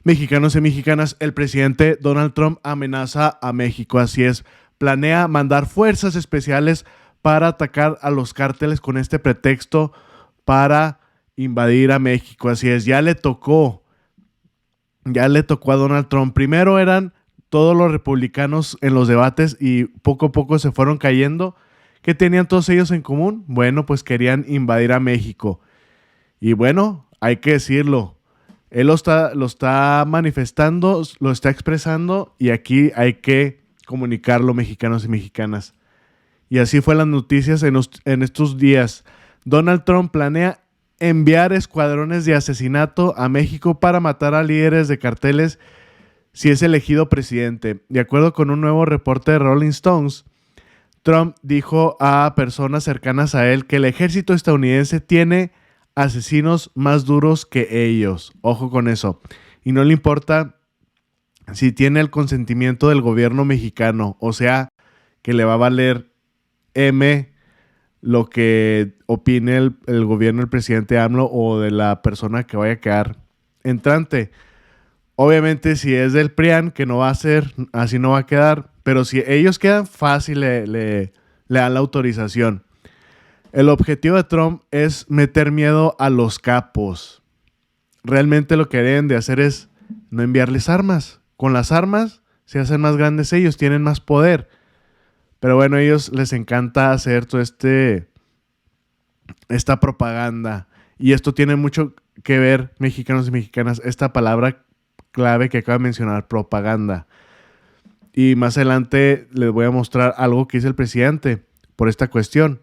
Mexicanos y mexicanas, el presidente Donald Trump amenaza a México, así es. Planea mandar fuerzas especiales para atacar a los cárteles con este pretexto para invadir a México, así es. Ya le tocó a Donald Trump. Primero eran todos los republicanos en los debates y poco a poco se fueron cayendo. ¿Qué tenían todos ellos en común? Bueno, pues querían invadir a México. Y bueno, hay que decirlo. Él lo está manifestando, lo está expresando y aquí hay que comunicarlo, mexicanos y mexicanas. Y así fue las noticias en estos días. Donald Trump planea enviar escuadrones de asesinato a México para matar a líderes de carteles si es elegido presidente. De acuerdo con un nuevo reporte de Rolling Stones, Trump dijo a personas cercanas a él que el ejército estadounidense tiene asesinos más duros que ellos. Ojo con eso. Y no le importa si tiene el consentimiento del gobierno mexicano. O sea, que le va a valer M lo que opine el gobierno del presidente AMLO o de la persona que vaya a quedar entrante. Obviamente, si es del PRIAN, que no va a ser, así no va a quedar. Pero si ellos quedan, fácil le dan la autorización. El objetivo de Trump es meter miedo a los capos. Realmente lo que deben de hacer es no enviarles armas. Con las armas se hacen más grandes ellos, tienen más poder. Pero bueno, a ellos les encanta hacer todo esta propaganda. Y esto tiene mucho que ver, mexicanos y mexicanas, esta palabra clave que acabo de mencionar, propaganda. Y más adelante les voy a mostrar algo que dice el presidente por esta cuestión.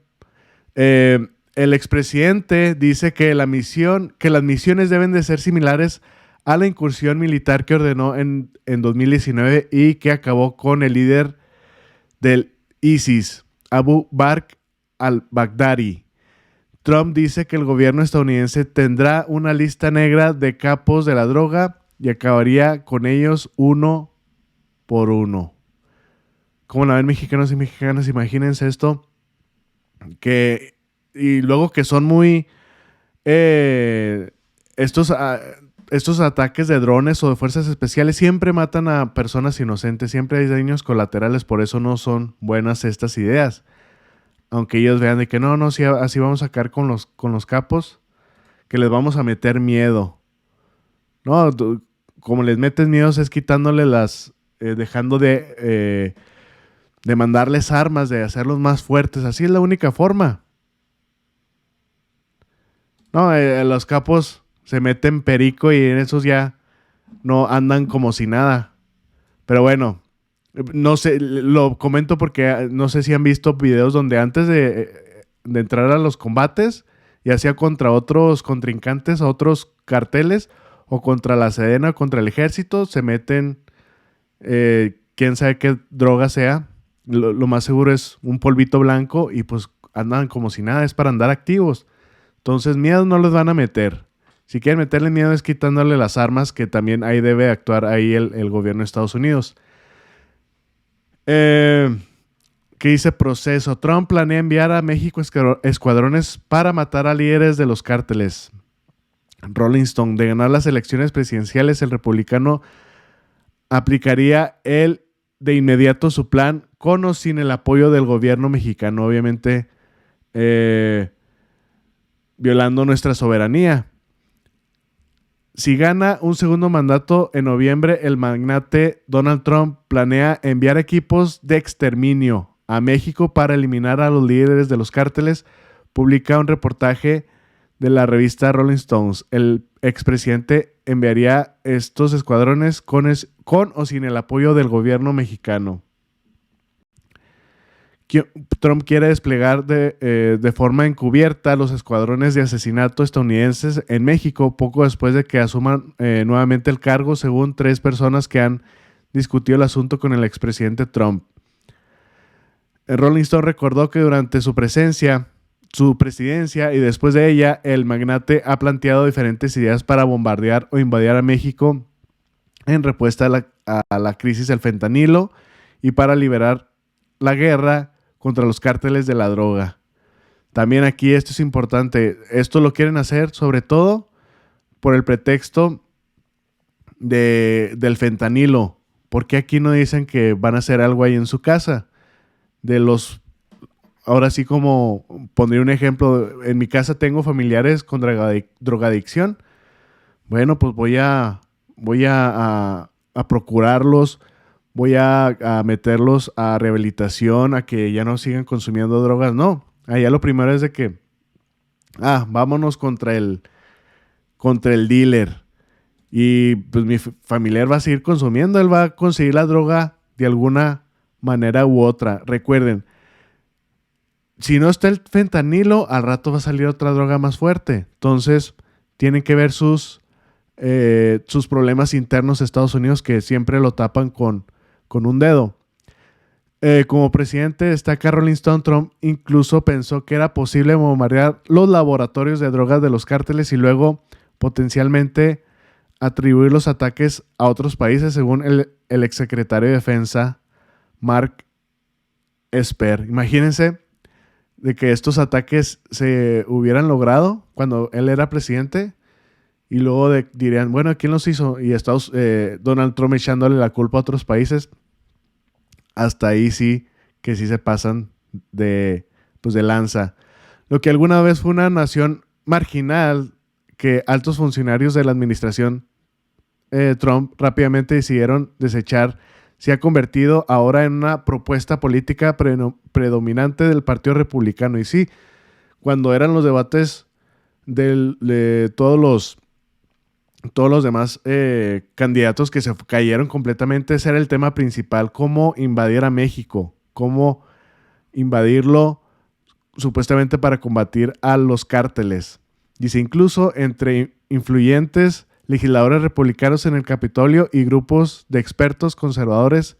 El expresidente dice que las misiones deben de ser similares a la incursión militar que ordenó en 2019 y que acabó con el líder del ISIS, Abu Bakr al-Baghdadi. Trump dice que el gobierno estadounidense tendrá una lista negra de capos de la droga y acabaría con ellos uno por uno. ¿Cómo la ven, mexicanos y mexicanas? Imagínense esto. Y luego que son muy estos ataques de drones o de fuerzas especiales siempre matan a personas inocentes, siempre hay daños colaterales, por eso no son buenas estas ideas. Aunque ellos vean de que no, sí, así vamos a sacar con los capos, que les vamos a meter miedo. No, como les metes miedo es quitándole dejando de mandarles armas, de hacerlos más fuertes. Así es la única forma. No, los capos se meten perico y en esos ya no andan como si nada. Pero bueno, no sé, lo comento porque no sé si han visto videos donde antes de entrar a los combates, ya sea contra otros contrincantes, a otros carteles, o contra la Sedena, contra el ejército, se meten, quién sabe qué droga sea. Lo más seguro es un polvito blanco y pues andan como si nada, es para andar activos. Entonces, miedo no les van a meter. Si quieren meterle miedo es quitándole las armas, que también ahí debe actuar ahí el gobierno de Estados Unidos. ¿Qué dice proceso? Trump planea enviar a México escuadrones para matar a líderes de los cárteles. Rolling Stone, de ganar las elecciones presidenciales, el republicano aplicaría de inmediato su plan con o sin el apoyo del gobierno mexicano, obviamente violando nuestra soberanía. Si gana un segundo mandato en noviembre, el magnate Donald Trump planea enviar equipos de exterminio a México para eliminar a los líderes de los cárteles. Publica un reportaje de la revista Rolling Stones. El expresidente enviaría estos escuadrones con o sin el apoyo del gobierno mexicano. Trump quiere desplegar de forma encubierta los escuadrones de asesinato estadounidenses en México poco después de que asuman nuevamente el cargo, según 3 personas que han discutido el asunto con el expresidente Trump. Rolling Stone recordó que durante su presidencia y después de ella, el magnate ha planteado diferentes ideas para bombardear o invadir a México en respuesta a la crisis del fentanilo y para liberar la guerra contra los cárteles de la droga. También aquí esto es importante. Esto lo quieren hacer sobre todo por el pretexto del fentanilo. ¿Por qué aquí no dicen que van a hacer algo ahí en su casa? Ahora sí, como pondría un ejemplo, en mi casa tengo familiares con drogadicción. Bueno, pues voy a procurarlos, voy a meterlos a rehabilitación, a que ya no sigan consumiendo drogas. No, allá lo primero es de que, vámonos contra el dealer. Y pues mi familiar va a seguir consumiendo, él va a conseguir la droga de alguna manera u otra. Recuerden, si no está el fentanilo, al rato va a salir otra droga más fuerte. Entonces, tienen que ver sus problemas internos de Estados Unidos, que siempre lo tapan con un dedo. Como presidente destaca Rolling Stone, Trump incluso pensó que era posible bombardear los laboratorios de drogas de los cárteles y luego potencialmente atribuir los ataques a otros países, según el exsecretario de Defensa, Mark Esper. Imagínense de que estos ataques se hubieran logrado cuando él era presidente y luego dirían, bueno, ¿quién los hizo? Y Donald Trump echándole la culpa a otros países. Hasta ahí sí que sí se pasan de lanza. Lo que alguna vez fue una nación marginal, que altos funcionarios de la administración Trump rápidamente decidieron desechar, se ha convertido ahora en una propuesta política predominante del Partido Republicano. Y sí, cuando eran los debates de todos los demás candidatos que se cayeron completamente, ese era el tema principal: cómo invadir a México, cómo invadirlo supuestamente para combatir a los cárteles. Dice, incluso entre influyentes legisladores republicanos en el Capitolio y grupos de expertos conservadores,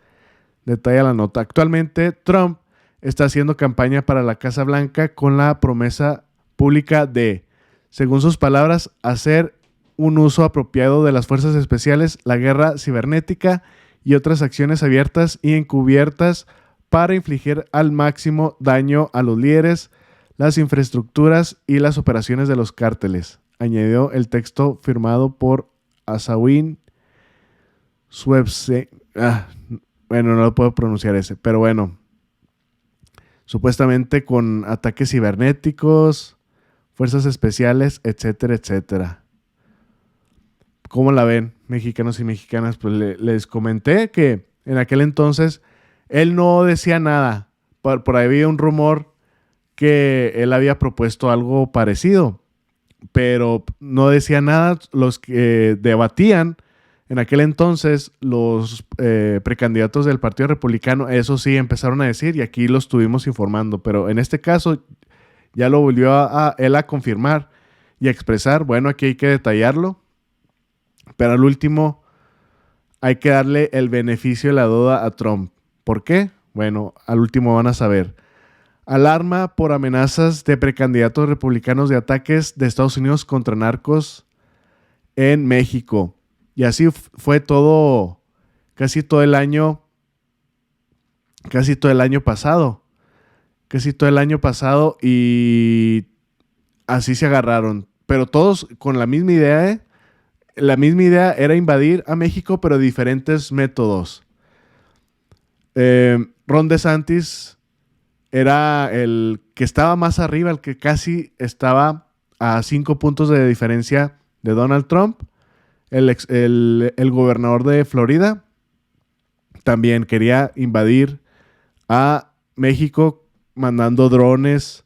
detalla la nota. Actualmente, Trump está haciendo campaña para la Casa Blanca con la promesa pública de, según sus palabras, hacer un uso apropiado de las fuerzas especiales, la guerra cibernética y otras acciones abiertas y encubiertas para infligir al máximo daño a los líderes, las infraestructuras y las operaciones de los cárteles. Añadió el texto firmado por Asawin Suebse. Bueno, no lo puedo pronunciar ese, pero bueno. Supuestamente con ataques cibernéticos, fuerzas especiales, etcétera, etcétera. ¿Cómo la ven, mexicanos y mexicanas? Pues les comenté que en aquel entonces él no decía nada. Por ahí había un rumor que él había propuesto algo parecido, pero no decía nada. Los que debatían en aquel entonces, los precandidatos del Partido Republicano, eso sí empezaron a decir, y aquí lo estuvimos informando, pero en este caso ya lo volvió él a confirmar y a expresar. Bueno, aquí hay que detallarlo, pero al último hay que darle el beneficio de la duda a Trump. ¿Por qué? Bueno, al último van a saber. Alarma por amenazas de precandidatos republicanos de ataques de Estados Unidos contra narcos en México. Y así fue casi todo el año pasado. Y así se agarraron. Pero todos con la misma idea, ¿eh? La misma idea era invadir a México, pero diferentes métodos. Ron DeSantis era el que estaba más arriba, el que casi estaba a 5 puntos de diferencia de Donald Trump. El gobernador de Florida también quería invadir a México, mandando drones,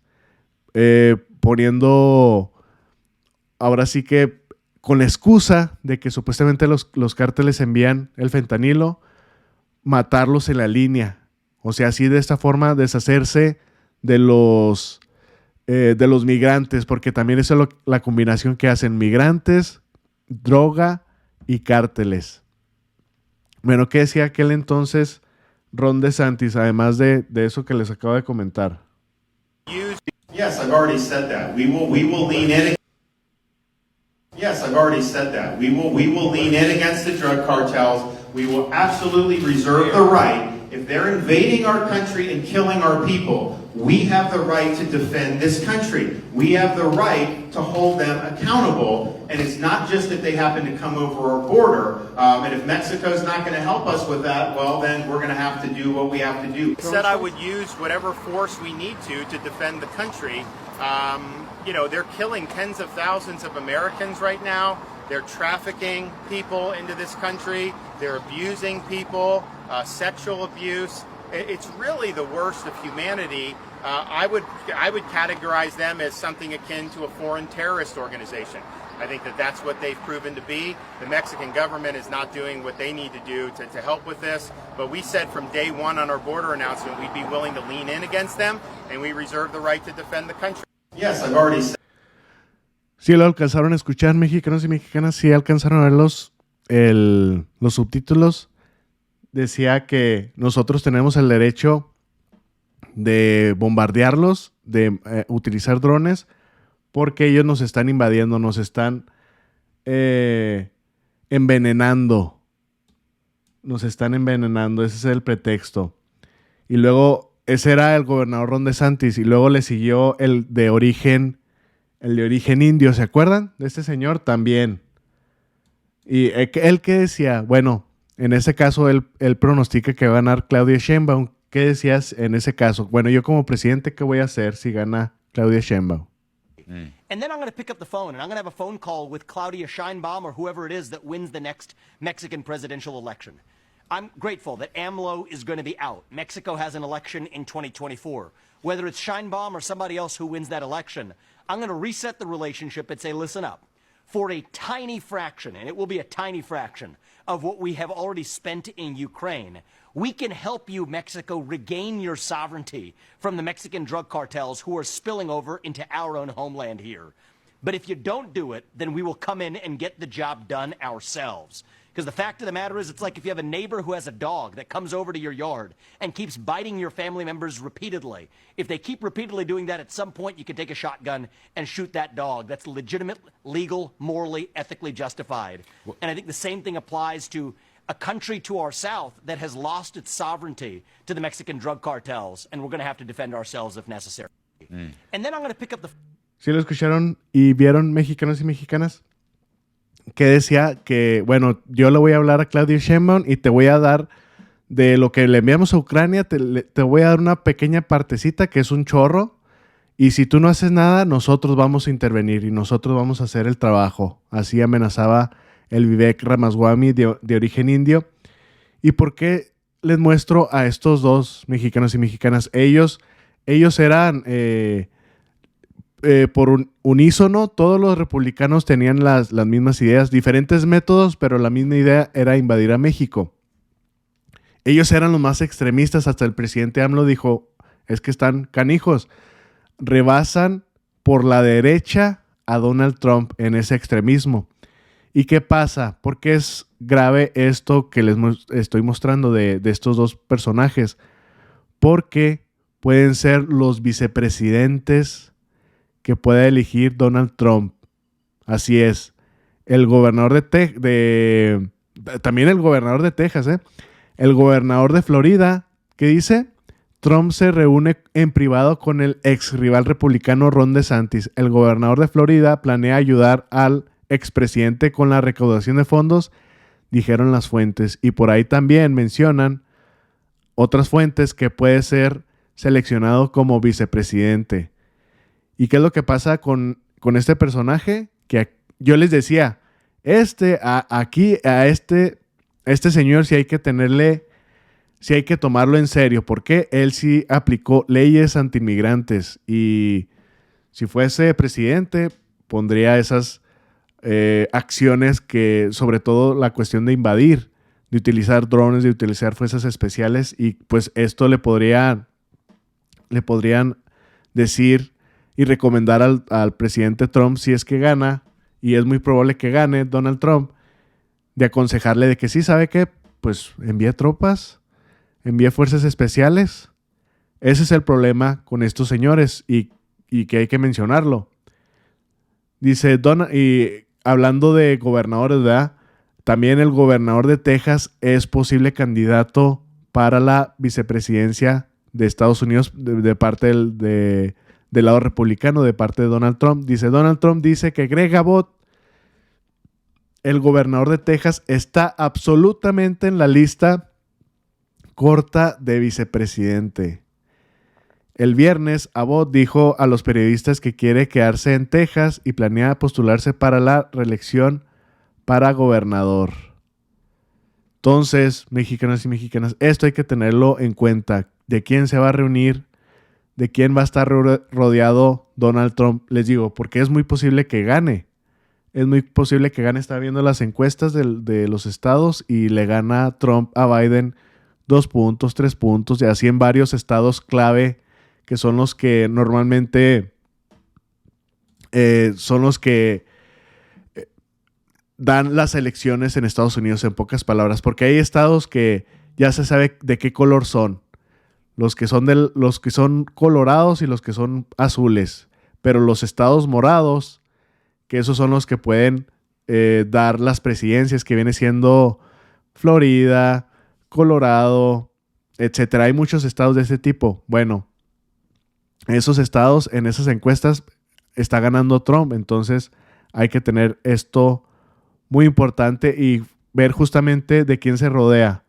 poniendo, ahora sí que con la excusa de que supuestamente los cárteles envían el fentanilo, matarlos en la línea. O sea, así de esta forma deshacerse de los migrantes, porque también esa es la combinación que hacen: migrantes, droga y cárteles. Bueno, ¿qué decía aquel entonces Ron DeSantis, además de eso que les acabo de comentar? Yes, I've already said that. We will lean in. Yes, I've already said that. We will lean in against the drug cartels. We will absolutely reserve the right, If they're invading our country and killing our people, we have the right to defend this country. We have the right to hold them accountable. And it's not just that they happen to come over our border. And if Mexico's not going to help us with that, well, then we're going to have to do what we have to do. I said I would use whatever force we need to defend the country. They're killing tens of thousands of Americans right now. They're trafficking people into this country. They're abusing people, sexual abuse. It's really the worst of humanity. I would categorize them as something akin to a foreign terrorist organization. I think that's what they've proven to be. The Mexican government is not doing what they need to do to help with this. But we said from day one on our border announcement we'd be willing to lean in against them, and we reserve the right to defend the country. Yes, I've already said. Sí, lo alcanzaron a escuchar, mexicanos y mexicanas, sí alcanzaron a ver los subtítulos. Decía que nosotros tenemos el derecho de bombardearlos, de utilizar drones, porque ellos nos están invadiendo, nos están envenenando. Nos están envenenando, ese es el pretexto. Y luego, ese era el gobernador Ron DeSantis, y luego le siguió el de origen indio, ¿se acuerdan? De este señor también. Y él que decía, bueno, en ese caso él pronostica que va a ganar Claudia Sheinbaum. ¿Qué decías en ese caso? Bueno, yo como presidente, ¿qué voy a hacer si gana Claudia Sheinbaum? And then I'm going to pick up the phone and I'm going to have a phone call with Claudia Sheinbaum or whoever it is that wins the next Mexican presidential election. I'm grateful that AMLO is going to be out. Mexico has an election in 2024. Whether it's Sheinbaum or somebody else who wins that election, I'm going to reset the relationship and say, listen up. For a tiny fraction, and it will be a tiny fraction, of what we have already spent in Ukraine, we can help you, Mexico, regain your sovereignty from the Mexican drug cartels who are spilling over into our own homeland here. But if you don't do it, then we will come in and get the job done ourselves. Because the fact of the matter is, it's like if you have a neighbor who has a dog that comes over to your yard and keeps biting your family members repeatedly. If they keep repeatedly doing that, at some point you can take a shotgun and shoot that dog. That's legitimate, legal, morally, ethically justified. And I think the same thing applies to a country to our south that has lost its sovereignty to the Mexican drug cartels, and we're going to have to defend ourselves if necessary. And then I'm going to pick up the... ¿Sí lo escucharon y vieron, mexicanos y mexicanas? Que decía que, bueno, yo le voy a hablar a Claudia Sheinbaum y te voy a dar de lo que le enviamos a Ucrania, te voy a dar una pequeña partecita que es un chorro, y si tú no haces nada, nosotros vamos a intervenir y nosotros vamos a hacer el trabajo. Así amenazaba el Vivek Ramaswamy de origen indio. ¿Y por qué les muestro a estos dos mexicanos y mexicanas? Ellos eran... por un unísono, todos los republicanos tenían las mismas ideas, diferentes métodos, pero la misma idea era invadir a México. Ellos eran los más extremistas, hasta el presidente AMLO dijo, es que están canijos, rebasan por la derecha a Donald Trump en ese extremismo. ¿Y qué pasa? ¿Por qué es grave esto que les estoy mostrando de estos dos personajes? Porque pueden ser los vicepresidentes que pueda elegir Donald Trump. Así es. El gobernador también el gobernador de Texas, el gobernador de Florida, ¿qué dice? Trump se reúne en privado con el ex rival republicano Ron DeSantis. El gobernador de Florida planea ayudar al expresidente con la recaudación de fondos, dijeron las fuentes. Y por ahí también mencionan otras fuentes que puede ser seleccionado como vicepresidente. ¿Y qué es lo que pasa con este personaje? Que yo les decía, este señor sí hay que tomarlo en serio, porque él sí aplicó leyes antiinmigrantes y si fuese presidente pondría esas acciones que, sobre todo la cuestión de invadir, de utilizar drones, de utilizar fuerzas especiales, y pues esto le podrían decir y recomendar al presidente Trump, si es que gana, y es muy probable que gane Donald Trump, de aconsejarle de que sí, ¿sabe qué? Pues envíe tropas, envíe fuerzas especiales. Ese es el problema con estos señores y que hay que mencionarlo. Dice, y hablando de gobernadores, ¿verdad? También el gobernador de Texas es posible candidato para la vicepresidencia de Estados Unidos de parte del lado republicano, de parte de Donald Trump. Donald Trump dice que Greg Abbott, el gobernador de Texas, está absolutamente en la lista corta de vicepresidente. El viernes, Abbott dijo a los periodistas que quiere quedarse en Texas y planea postularse para la reelección para gobernador. Entonces, mexicanos y mexicanas, esto hay que tenerlo en cuenta. ¿De quién se va a reunir? ¿De quién va a estar rodeado Donald Trump? Les digo, porque es muy posible que gane. Es muy posible que gane. Está viendo las encuestas de los estados y le gana Trump a Biden 2 puntos, 3 puntos, y así en varios estados clave que son los que normalmente son los que dan las elecciones en Estados Unidos, en pocas palabras, porque hay estados que ya se sabe de qué color son. Los que son colorados y los que son azules. Pero los estados morados, que esos son los que pueden dar las presidencias, que viene siendo Florida, Colorado, etcétera. Hay muchos estados de ese tipo. Bueno, esos estados en esas encuestas está ganando Trump. Entonces hay que tener esto muy importante y ver justamente de quién se rodea.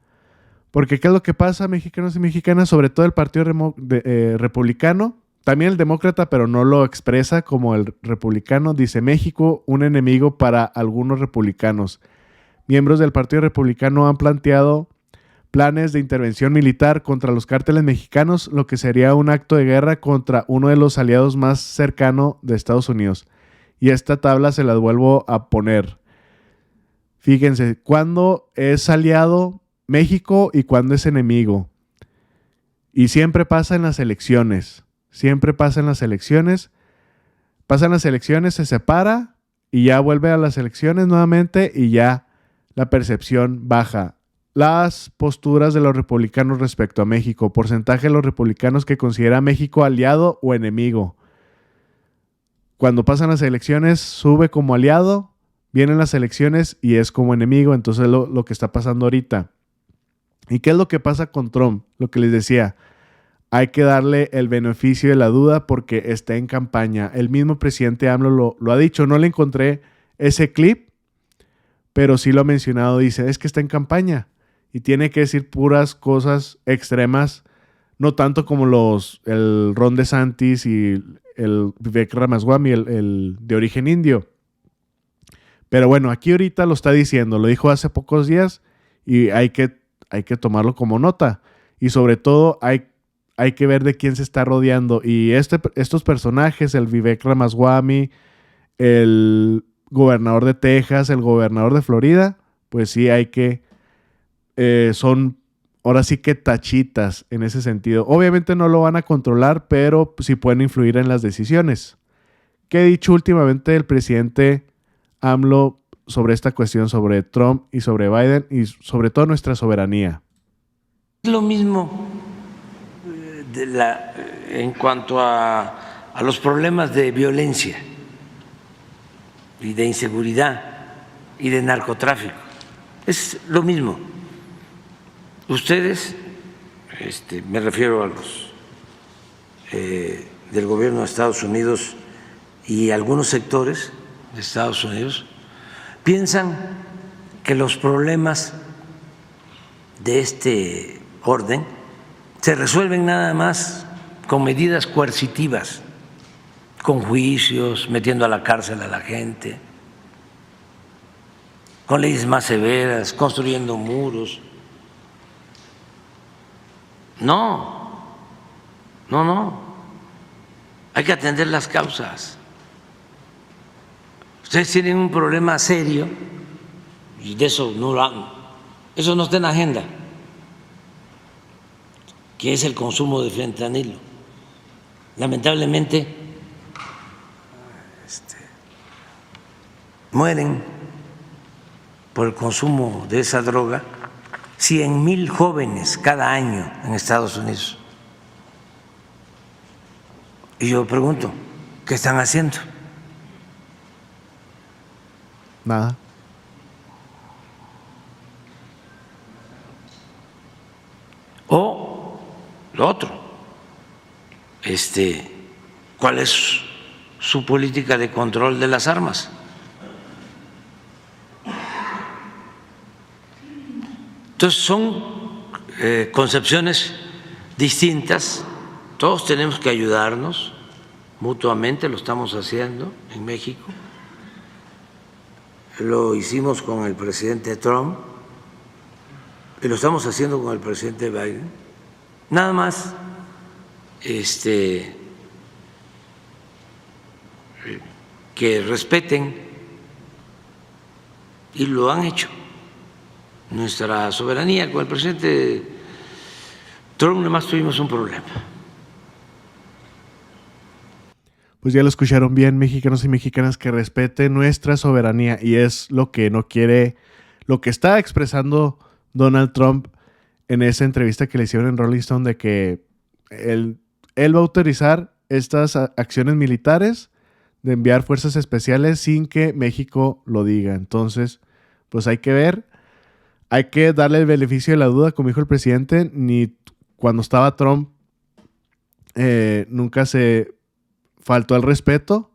Porque ¿qué es lo que pasa, mexicanos y mexicanas? Sobre todo el partido republicano, también el demócrata, pero no lo expresa como el republicano. Dice: México, un enemigo para algunos republicanos. Miembros del partido republicano han planteado planes de intervención militar contra los cárteles mexicanos, lo que sería un acto de guerra contra uno de los aliados más cercanos de Estados Unidos. Y esta tabla se las vuelvo a poner. Fíjense, ¿cuándo es aliado México y cuándo es enemigo? Y siempre pasa en las elecciones. Siempre pasa en las elecciones. Pasan las elecciones, se separa y ya vuelve a las elecciones nuevamente y ya la percepción baja. Las posturas de los republicanos respecto a México. Porcentaje de los republicanos que considera a México aliado o enemigo. Cuando pasan las elecciones sube como aliado, vienen las elecciones y es como enemigo. Entonces lo que está pasando ahorita. ¿Y qué es lo que pasa con Trump? Lo que les decía, hay que darle el beneficio de la duda porque está en campaña. El mismo presidente AMLO lo ha dicho. No le encontré ese clip, pero sí lo ha mencionado. Dice, es que está en campaña y tiene que decir puras cosas extremas, no tanto como el Ron DeSantis y el Vivek Ramaswamy, el de origen indio. Pero bueno, aquí ahorita lo está diciendo. Lo dijo hace pocos días y hay que tomarlo como nota. Y sobre todo hay que ver de quién se está rodeando. Y estos personajes, el Vivek Ramaswamy, el gobernador de Texas, el gobernador de Florida, pues sí son ahora sí que tachitas en ese sentido. Obviamente no lo van a controlar, pero sí pueden influir en las decisiones. ¿Qué ha dicho últimamente el presidente AMLO sobre esta cuestión, sobre Trump y sobre Biden y sobre todo nuestra soberanía? Lo mismo en cuanto a los problemas de violencia y de inseguridad y de narcotráfico. Es lo mismo. Ustedes, me refiero a los del gobierno de Estados Unidos y algunos sectores de Estados Unidos, piensan que los problemas de este orden se resuelven nada más con medidas coercitivas, con juicios, metiendo a la cárcel a la gente, con leyes más severas, construyendo muros. No. Hay que atender las causas. Ustedes tienen un problema serio y de eso no está en la agenda, que es el consumo de fentanilo. Lamentablemente mueren por el consumo de esa droga 100,000 jóvenes cada año en Estados Unidos. Y yo pregunto, ¿qué están haciendo? O lo otro, ¿cuál es su política de control de las armas? Entonces son concepciones distintas, todos tenemos que ayudarnos mutuamente, lo estamos haciendo en México, lo hicimos con el presidente Trump y lo estamos haciendo con el presidente Biden. Nada más que respeten, y lo han hecho, nuestra soberanía. Con el presidente Trump nada más tuvimos un problema. Pues ya lo escucharon bien, mexicanos y mexicanas, que respeten nuestra soberanía, y es lo que no quiere, lo que está expresando Donald Trump en esa entrevista que le hicieron en Rolling Stone, de que él va a autorizar estas acciones militares de enviar fuerzas especiales sin que México lo diga. Entonces, pues hay que ver, hay que darle el beneficio de la duda, como dijo el presidente. Ni cuando estaba Trump nunca se faltó al respeto.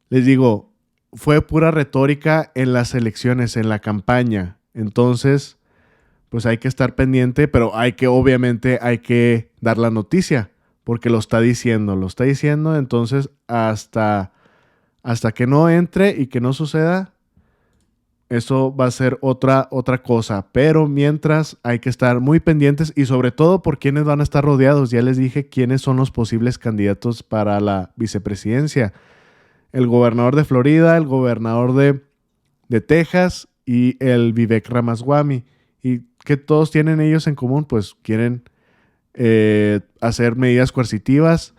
Les digo, fue pura retórica en las elecciones, en la campaña. Entonces, pues hay que estar pendiente, pero obviamente hay que dar la noticia, porque lo está diciendo. Entonces hasta que no entre y que no suceda, eso va a ser otra cosa. Pero mientras hay que estar muy pendientes, y sobre todo por quiénes van a estar rodeados. Ya les dije quiénes son los posibles candidatos para la vicepresidencia: el gobernador de Florida, el gobernador de Texas y el Vivek Ramaswamy. ¿Y qué todos tienen ellos en común? Pues quieren hacer medidas coercitivas,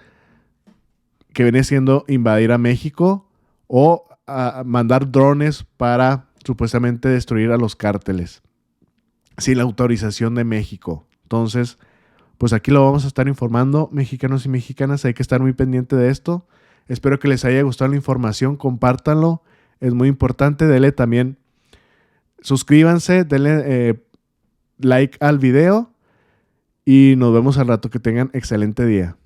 que viene siendo invadir a México o mandar drones para supuestamente destruir a los cárteles sin la autorización de México. Entonces, pues aquí lo vamos a estar informando, mexicanos y mexicanas. Hay que estar muy pendiente de esto. Espero que les haya gustado la información. Compártanlo, es muy importante. Denle también, suscríbanse, denle like al video, y nos vemos al rato. Que tengan excelente día.